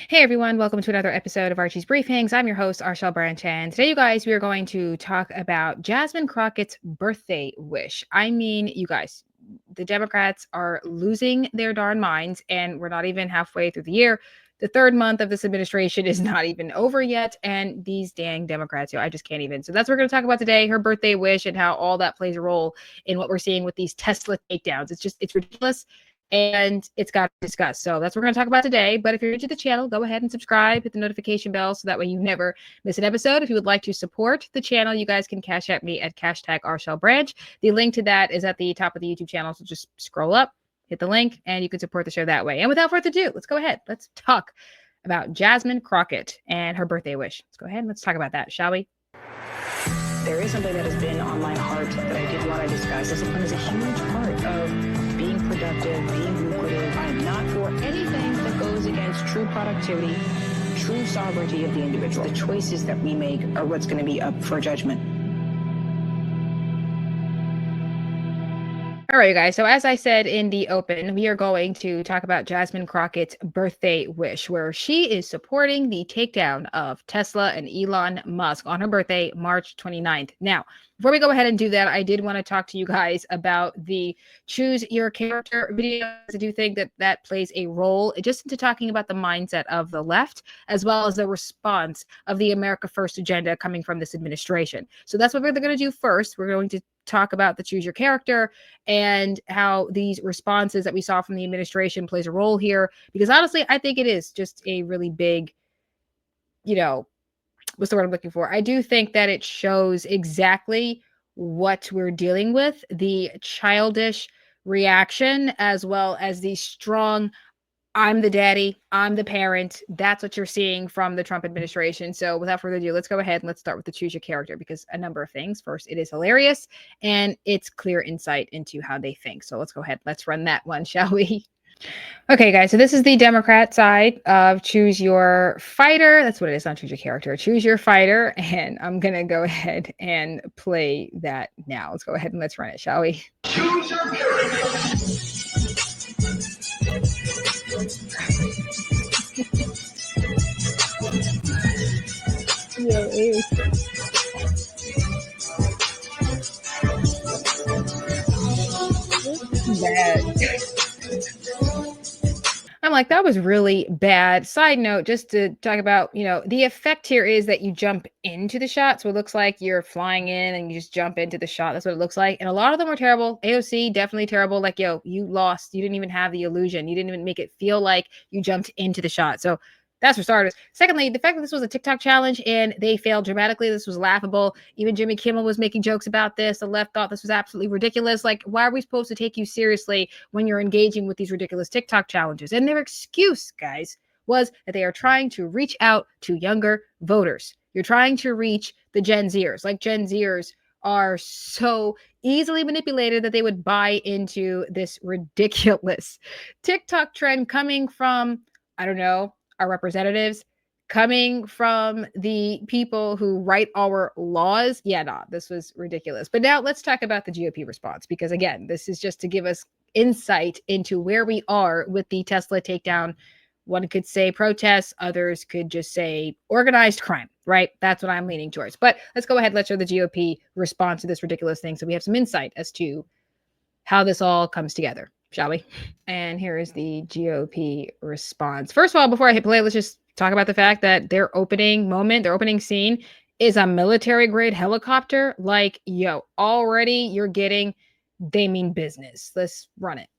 Hey everyone, welcome to another episode of Archie's Briefings. I'm your host, Arshel Branch, and today, you guys, we are going to talk about Jasmine Crockett's birthday wish. I mean, you guys, the Democrats are losing their darn minds, and we're not even halfway through the year. The third month of this administration is not even over yet, and these dang Democrats, I just can't even. So that's what we're going to talk about today, her birthday wish and how all that plays a role in what we're seeing with these Tesla takedowns. It's ridiculous and it's got to discuss. So that's what we're going to talk about today. But if you're new to the channel, go ahead and subscribe, hit the notification bell so that way you never miss an episode. If you would like to support the channel, you guys can cash at me at #RShellBranch. The link to that is at the top of the YouTube channel. So just scroll up, hit the link, and you can support the show that way. And without further ado, let's go ahead. Let's talk about Jasmine Crockett and her birthday wish. Let's go ahead and let's talk about that, shall we? There is something that has been on my heart that I did want to discuss. Discipline is a huge part of being productive, being lucrative. I'm not for anything that goes against true productivity, true sovereignty of the individual. The choices that we make are what's going to be up for judgment. All right, you guys. So as I said in the open, we are going to talk about Jasmine Crockett's birthday wish, where she is supporting the takedown of Tesla and Elon Musk on her birthday, March 29th. Now, before we go ahead and do that, I did want to talk to you guys about the choose your character video. I do think that that plays a role just into talking about the mindset of the left, as well as the response of the America First agenda coming from this administration. So that's what we're going to do first. We're going to talk about the choose your character and how these responses that we saw from the administration plays a role here, because honestly, I think it is just a really big, what's the word I'm looking for? I do think that it shows exactly what we're dealing with, the childish reaction, as well as the strong I'm the daddy, I'm the parent. That's what you're seeing from the Trump administration. So without further ado, let's go ahead and let's start with the choose your character, because a number of things. First, it is hilarious and it's clear insight into how they think. So let's go ahead. Let's run that one, shall we? Okay, guys. So this is the Democrat side of choose your fighter. That's what it is, not choose your character. Choose your fighter. And I'm going to go ahead and play that now. Let's go ahead and let's run it, shall we? Choose your character. Bad. I'm like, that was really bad. Side note, just to talk about, the effect here is that you jump into the shot. So it looks like you're flying in and you just jump into the shot. That's what it looks like. And a lot of them are terrible. AOC, definitely terrible. Like, you lost. You didn't even have the illusion. You didn't even make it feel like you jumped into the shot. So that's for starters. Secondly, the fact that this was a TikTok challenge and they failed dramatically, this was laughable. Even Jimmy Kimmel was making jokes about this. The left thought this was absolutely ridiculous. Like, why are we supposed to take you seriously when you're engaging with these ridiculous TikTok challenges? And their excuse, guys, was that they are trying to reach out to younger voters. You're trying to reach the Gen Zers. Like, Gen Zers are so easily manipulated that they would buy into this ridiculous TikTok trend coming from, I don't know, our representatives, coming from the people who write our laws. Yeah, no, this was ridiculous. But now let's talk about the GOP response, because again, this is just to give us insight into where we are with the Tesla takedown. One could say protests, others could just say organized crime, right? That's what I'm leaning towards. But let's go ahead, let's show the GOP response to this ridiculous thing so we have some insight as to how this all comes together, shall we? And here is the GOP response. First of all, before I hit play, let's just talk about the fact that their opening moment, their opening scene is a military grade helicopter. Like, already you're getting, they mean business. Let's run it.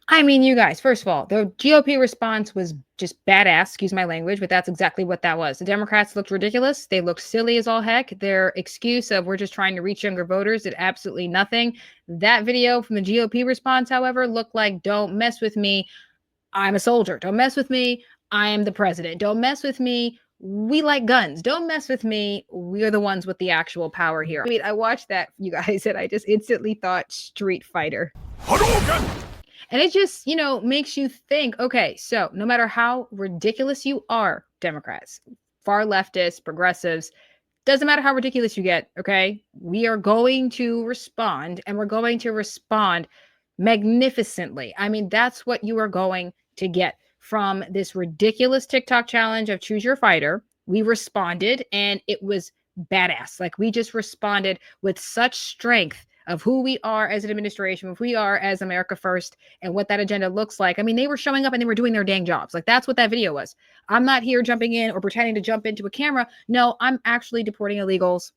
I mean, you guys, first of all, the GOP response was just badass, excuse my language, but that's exactly what that was. The Democrats looked ridiculous. They looked silly as all heck. Their excuse of we're just trying to reach younger voters did absolutely nothing. That video from the GOP response, however, looked like, don't mess with me. I'm a soldier. Don't mess with me. I am the president. Don't mess with me. We like guns. Don't mess with me. We're the ones with the actual power here. I mean, I watched that, you guys, and I just instantly thought Street Fighter. And it just, makes you think, okay, so no matter how ridiculous you are, Democrats, far leftists, progressives, doesn't matter how ridiculous you get, okay? We are going to respond, and we're going to respond magnificently. I mean, that's what you are going to get from this ridiculous TikTok challenge of choose your fighter. We responded, and it was badass. Like, we just responded with such strength of who we are as an administration, of who we are as America First, and what that agenda looks like. I mean, they were showing up and they were doing their dang jobs. Like, that's what that video was. I'm not here jumping in or pretending to jump into a camera. No, I'm actually deporting illegals.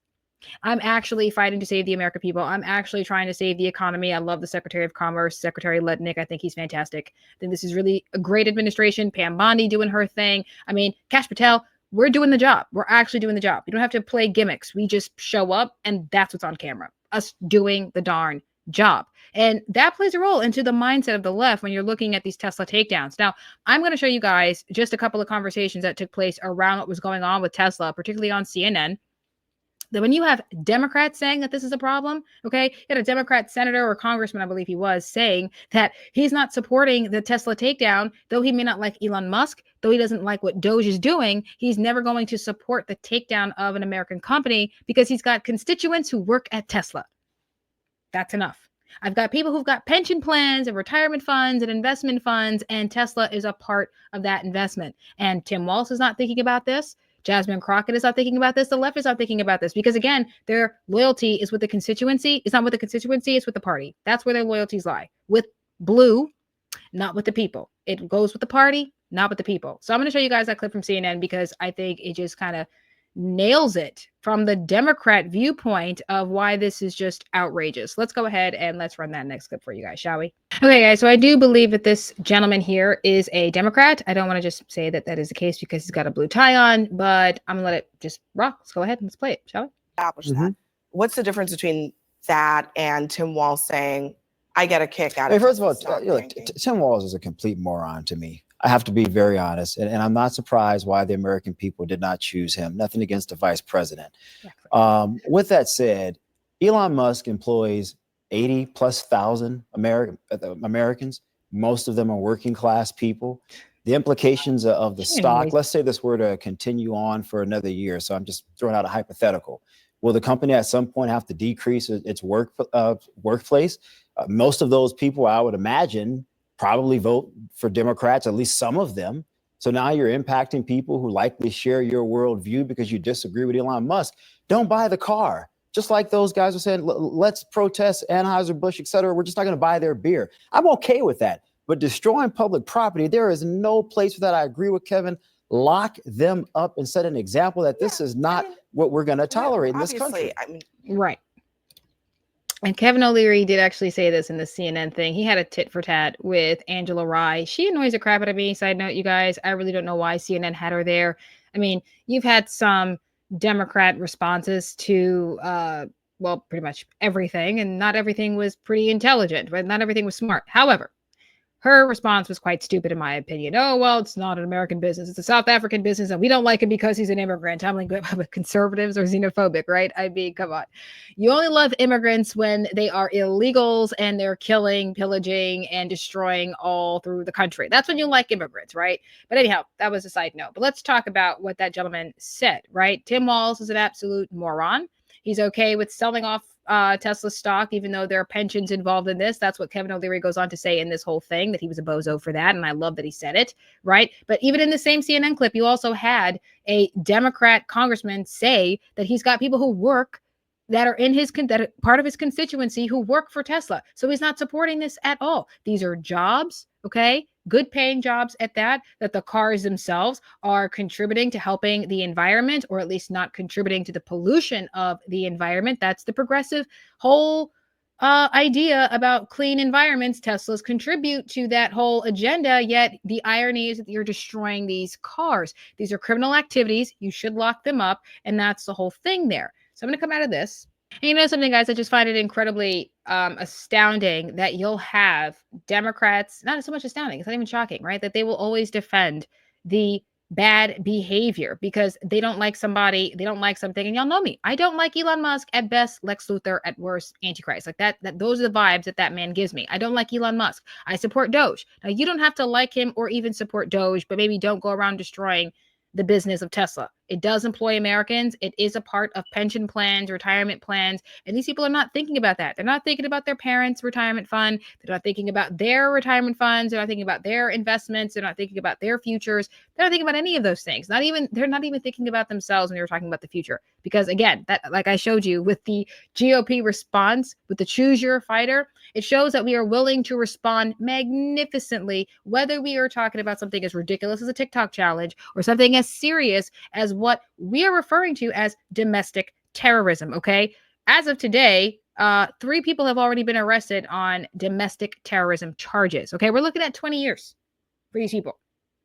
I'm actually fighting to save the American people. I'm actually trying to save the economy. I love the Secretary of Commerce, Secretary Letnick. I think he's fantastic. I think this is really a great administration. Pam Bondi doing her thing. I mean, Kash Patel, we're doing the job. We're actually doing the job. You don't have to play gimmicks. We just show up, and that's what's on camera. Us doing the darn job. And that plays a role into the mindset of the left when you're looking at these Tesla takedowns. Now, I'm going to show you guys just a couple of conversations that took place around what was going on with Tesla, particularly on CNN. That when you have Democrats saying that this is a problem, okay, you had a Democrat senator or congressman, I believe he was, saying that he's not supporting the Tesla takedown, though he may not like Elon Musk, though he doesn't like what Doge is doing, he's never going to support the takedown of an American company because he's got constituents who work at Tesla. That's enough. I've got people who've got pension plans and retirement funds and investment funds, and Tesla is a part of that investment. And Tim Walz is not thinking about this. Jasmine Crockett is not thinking about this. The left is not thinking about this because, again, their loyalty is with the constituency. It's not with the constituency. It's with the party. That's where their loyalties lie. With blue, not with the people. It goes with the party, not with the people. So I'm going to show you guys that clip from CNN because I think it just kind of nails it from the Democrat viewpoint of why this is just outrageous. Let's go ahead and let's run that next clip for you guys, shall we? Okay, guys, so I do believe that this gentleman here is a Democrat. I don't want to just say that that is the case because he's got a blue tie on, but I'm going to let it just rock. Let's go ahead and let's play it, shall we? Establish that. What's the difference between that and Tim Walz saying, I get a kick out of it? First of all, Tim Walz is a complete moron to me. I have to be very honest, and I'm not surprised why the American people did not choose him. Nothing against the vice president. Exactly. With that said, Elon Musk employs 80,000+ Americans. Most of them are working class people. The implications of the stock, let's say this were to continue on for another year. So I'm just throwing out a hypothetical. Will the company at some point have to decrease its workplace? Most of those people, I would imagine, probably vote for Democrats, at least some of them. So now you're impacting people who likely share your worldview because you disagree with Elon Musk. Don't buy the car. Just like those guys are saying, let's protest Anheuser-Busch, et cetera. We're just not going to buy their beer. I'm okay with that. But destroying public property, there is no place for that. I agree with Kevin. Lock them up and set an example that this is not what we're going to tolerate in this country. Right. And Kevin O'Leary did actually say this in the CNN thing. He had a tit for tat with Angela Rye. She annoys the crap out of me. Side note, you guys, I really don't know why CNN had her there. I mean, you've had some Democrat responses to, well, pretty much everything, and not everything was pretty intelligent, but not everything was smart. However, her response was quite stupid, in my opinion. Oh, well, it's not an American business. It's a South African business, and we don't like him because he's an immigrant. I'm like, conservatives are xenophobic, right? I mean, come on. You only love immigrants when they are illegals and they're killing, pillaging, and destroying all through the country. That's when you like immigrants, right? But anyhow, that was a side note. But let's talk about what that gentleman said, right? Tim Walz is an absolute moron. He's okay with selling off Tesla stock, even though there are pensions involved in this. That's what Kevin O'Leary goes on to say in this whole thing, that he was a bozo for that. And I love that he said it, right? But even in the same CNN clip, you also had a Democrat congressman say that he's got people who work that are in his, that are part of his constituency who work for Tesla. So he's not supporting this at all. These are jobs, okay? Good paying jobs at that the cars themselves are contributing to helping the environment, or at least not contributing to the pollution of the environment. That's the progressive whole idea about clean environments. Teslas contribute to that whole agenda, yet the irony is that you're destroying these cars. These are criminal activities. You should lock them up, and that's the whole thing there. So I'm going to come out of this. And you know something, guys, I just find it incredibly astounding that you'll have Democrats, not so much astounding, it's not even shocking, right? That they will always defend the bad behavior because they don't like somebody, they don't like something. And y'all know me. I don't like Elon Musk at best, Lex Luthor at worst, Antichrist. Like that those are the vibes that man gives me. I don't like Elon Musk. I support Doge. Now you don't have to like him or even support Doge, but maybe don't go around destroying the business of Tesla. It does employ Americans. It is a part of pension plans, retirement plans. And these people are not thinking about that. They're not thinking about their parents' retirement fund. They're not thinking about their retirement funds. They're not thinking about their investments. They're not thinking about their futures. They're not thinking about any of those things. They're not even thinking about themselves when they were talking about the future. Because again, that, like I showed you with the GOP response, with the choose your fighter, it shows that we are willing to respond magnificently, whether we are talking about something as ridiculous as a TikTok challenge or something as serious as what we are referring to as domestic terrorism. Okay. As of today, 3 people have already been arrested on domestic terrorism charges. Okay. We're looking at 20 years for these people.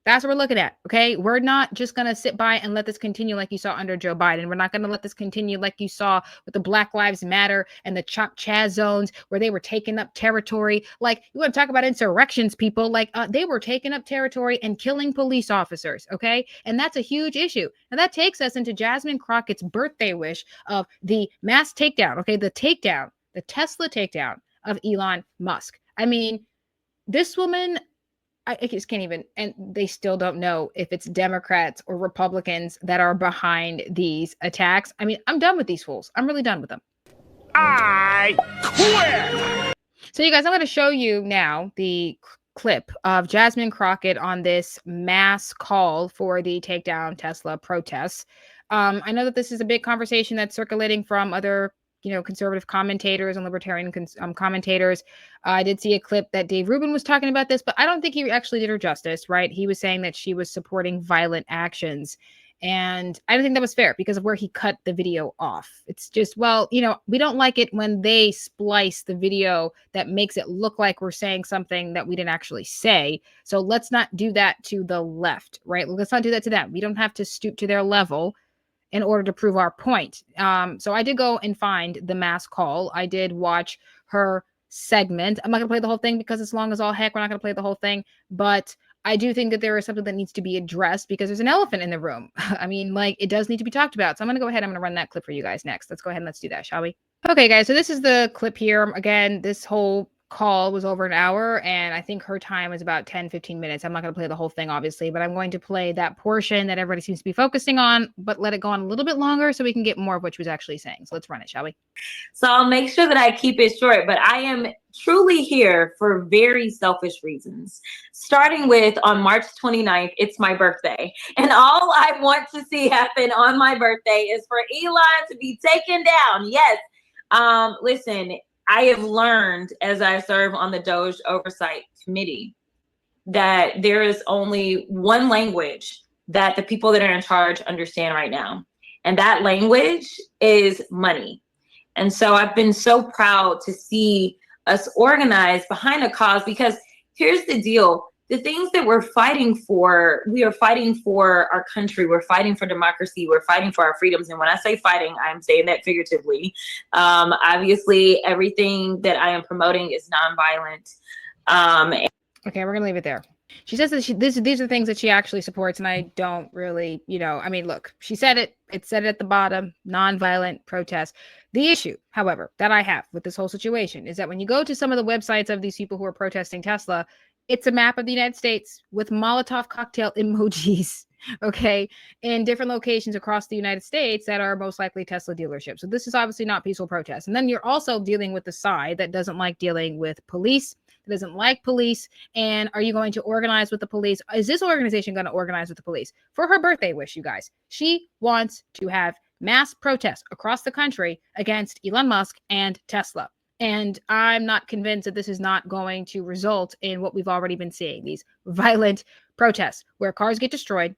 That's what we're looking at, okay? We're not just going to sit by and let this continue like you saw under Joe Biden. We're not going to let this continue like you saw with the Black Lives Matter and the Chop Chaz zones where they were taking up territory. Like, you want to talk about insurrections, people? Like, they were taking up territory and killing police officers, okay? And that's a huge issue. And that takes us into Jasmine Crockett's birthday wish of the mass takedown, okay? The takedown, the Tesla takedown of Elon Musk. I mean, this woman... I just can't even, and they still don't know if it's Democrats or Republicans that are behind these attacks. I mean, I'm done with these fools. I'm really done with them. I quit! So you guys, I'm going to show you now the clip of Jasmine Crockett on this mass call for the Takedown Tesla protests. I know that this is a big conversation that's circulating from other conservative commentators and libertarian commentators. I did see a clip that Dave Rubin was talking about this, but I don't think he actually did her justice, right? He was saying that she was supporting violent actions. And I don't think that was fair because of where he cut the video off. It's just, well, we don't like it when they splice the video that makes it look like we're saying something that we didn't actually say. So let's not do that to the left, right? Let's not do that to them. We don't have to stoop to their level in order to prove our point. So I did go and find the mass call. I did watch her segment. I'm not going to play the whole thing because it's long as all heck. We're not going to play the whole thing. But I do think that there is something that needs to be addressed because there's an elephant in the room. I mean, like, it does need to be talked about. So I'm going to go ahead. I'm going to run that clip for you guys next. Let's go ahead and let's do that, shall we? Okay, guys. So this is the clip here. Again, this whole call was over an hour and I think her time was about 10-15 minutes. I'm not going to play the whole thing obviously, but I'm going to play that portion that everybody seems to be focusing on, but let it go on a little bit longer so we can get more of what she was actually saying. So let's run it, shall we? So I'll make sure that I keep it short, but I am truly here for very selfish reasons. Starting with on March 29th, it's my birthday. And all I want to see happen on my birthday is for Elon to be taken down. Yes. Listen, I have learned as I serve on the Doge Oversight Committee that there is only one language that the people that are in charge understand right now. And that language is money. And so I've been so proud to see us organize behind a cause because here's the deal. The things that we're fighting for, we are fighting for our country. We're fighting for democracy. We're fighting for our freedoms. And when I say fighting, I'm saying that figuratively. Obviously, everything that I am promoting is nonviolent. Okay, we're going to leave it there. She says that these are things that she actually supports, and I don't really, I mean, look, she said it. It said it at the bottom, nonviolent protest. The issue, however, that I have with this whole situation is that when you go to some of the websites of these people who are protesting Tesla, it's a map of the United States with Molotov cocktail emojis, okay, in different locations across the United States that are most likely Tesla dealerships. So this is obviously not peaceful protest. And then you're also dealing with the side that doesn't like dealing with police, that doesn't like police. And are you going to organize with the police? Is this organization going to organize with the police? For her birthday wish, you guys, she wants to have mass protests across the country against Elon Musk and Tesla. And I'm not convinced that this is not going to result in what we've already been seeing, these violent protests where cars get destroyed,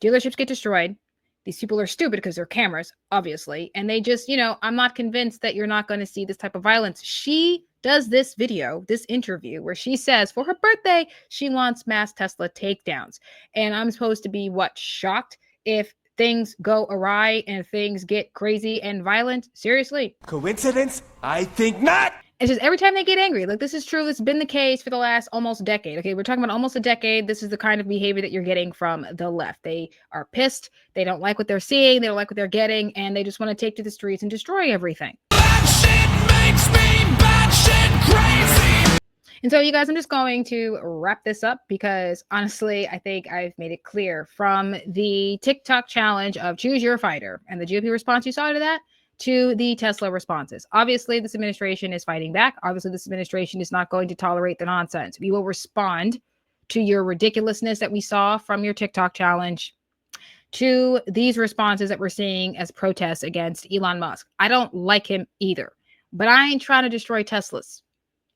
dealerships get destroyed. These people are stupid because they're cameras, obviously. And they just, I'm not convinced that you're not going to see this type of violence. She does this video, this interview, where she says for her birthday, she wants mass Tesla takedowns. And I'm supposed to be, shocked if things go awry and things get crazy and violent? Seriously. Coincidence? I think not. It's just every time they get angry, like this is true. It's been the case for the last almost decade. Okay, we're talking about almost a decade. This is the kind of behavior that you're getting from the left. They are pissed. They don't like what they're seeing. They don't like what they're getting, and they just want to take to the streets and destroy everything. That shit makes me batshit crazy. And so, you guys, I'm just going to wrap this up because honestly, I think I've made it clear from the TikTok challenge of choose your fighter and the GOP response you saw to that to the Tesla responses. Obviously, this administration is fighting back. Obviously, this administration is not going to tolerate the nonsense. We will respond to your ridiculousness that we saw from your TikTok challenge to these responses that we're seeing as protests against Elon Musk. I don't like him either, but I ain't trying to destroy Teslas.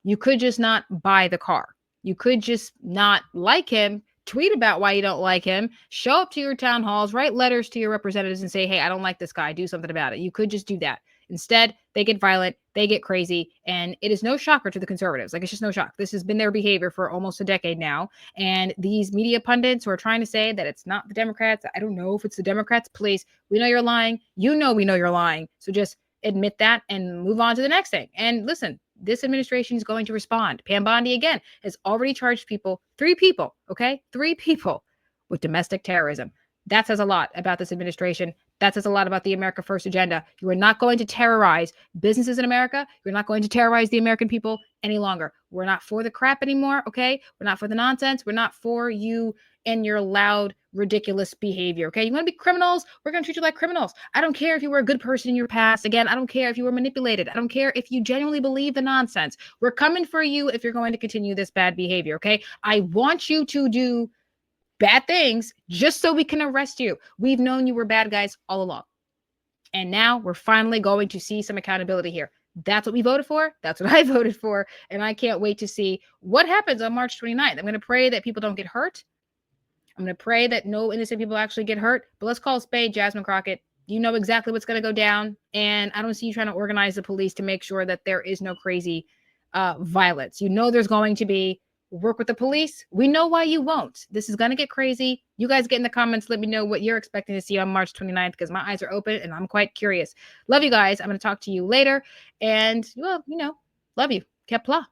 You could just not buy the car. You could just not like him, tweet about why you don't like him, show up to your town halls, write letters to your representatives and say, hey, I don't like this guy, do something about it. You could just do that. Instead, they get violent, they get crazy, and it is no shocker to the conservatives. Like, it's just no shock. This has been their behavior for almost a decade now. And these media pundits who are trying to say that it's not the Democrats, I don't know if it's the Democrats, please, we know you're lying. You know we know you're lying. So just admit that and move on to the next thing. And listen, this administration is going to respond. Pam Bondi, again, has already charged three people, with domestic terrorism. That says a lot about this administration. That says a lot about the America First agenda. You are not going to terrorize businesses in America. You're not going to terrorize the American people any longer. We're not for the crap anymore, okay? We're not for the nonsense. We're not for you and your loud, ridiculous behavior, okay? You want to be criminals? We're going to treat you like criminals. I don't care if you were a good person in your past. Again, I don't care if you were manipulated. I don't care if you genuinely believe the nonsense. We're coming for you if you're going to continue this bad behavior, okay? I want you to do bad things just so we can arrest you. We've known you were bad guys all along. And now we're finally going to see some accountability here. That's what we voted for. That's what I voted for. And I can't wait to see what happens on March 29th. I'm going to pray that people don't get hurt. I'm going to pray that no innocent people actually get hurt. But let's call a spade, Jasmine Crockett. You know exactly what's going to go down. And I don't see you trying to organize the police to make sure that there is no crazy violence. You know there's going to be. Work with the police. We know why you won't. This is going to get crazy. You guys get in the comments. Let me know what you're expecting to see on March 29th because my eyes are open and I'm quite curious. Love you guys. I'm going to talk to you later. And, well, love you. Kepla.